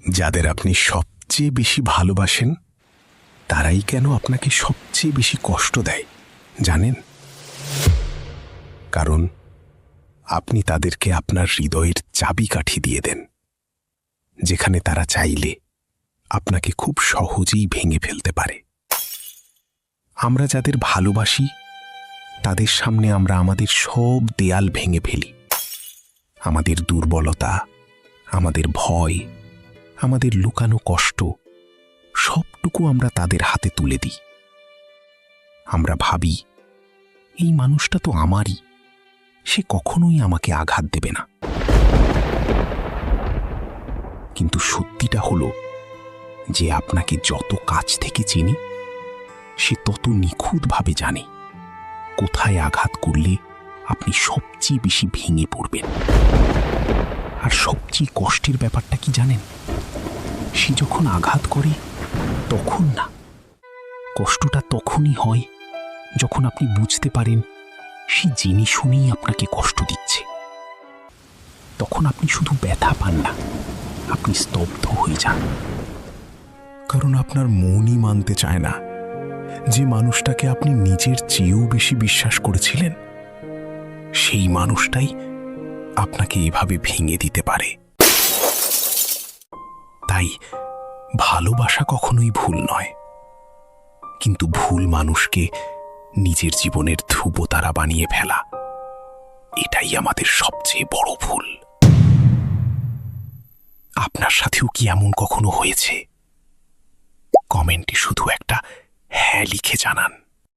যাদের আপনি সবচেয়ে বেশি ভালোবাসেন তারাই কেন আপনাকে সবচেয়ে বেশি কষ্ট দেয় জানেন? কারণ আপনি তাদেরকে আপনার হৃদয়ের চাবিকাঠি দিয়ে দেন, যেখানে তারা চাইলে আপনাকে খুব সহজেই ভেঙে ফেলতে পারে। আমরা যাদের ভালোবাসি তাদের সামনে আমরা আমাদের সব দেয়াল ভেঙে ফেলি। আমাদের দুর্বলতা, আমাদের ভয়, আমাদের লুকানো কষ্ট সবটুকু আমরা তাদের হাতে তুলে দিই। আমরা ভাবি, এই মানুষটা তো আমারই, সে কখনোই আমাকে আঘাত দেবে না। কিন্তু সত্যিটা হলো যে আপনাকে যত কাছ থেকে চিনি সে তত নিখুঁতভাবে জানে কোথায় আঘাত করলে আপনি সবচেয়ে বেশি ভেঙে পড়বেন। আর সবচেয়ে কষ্টের ব্যাপারটা কি জানেন? সে যখন আঘাত করে তখন না, কষ্টটা তখনই হয় যখন আপনি বুঝতে পারেন সে জেনে শুনেই আপনাকে কষ্ট দিচ্ছে। তখন আপনি শুধু ব্যথা পান না, আপনি স্তব্ধ হয়ে যান। কারণ আপনার মনই মানতে চায় না যে মানুষটাকে আপনি নিজের চেয়েও বেশি বিশ্বাস করেছিলেন সেই মানুষটাই আপনাকে এভাবে ভেঙে দিতে পারে। তাই ভালোবাসা কখনোই ভুল নয়, কিন্তু ভুল মানুষকে নিজের জীবনের ধ্রুবতারা বানিয়ে ফেলা, এটাই আমাদের সবচেয়ে বড় ভুল। আপনার সাথেও কি এমন কখনো হয়েছে? কমেন্টে শুধু একটা হ্যাঁ লিখে জানান।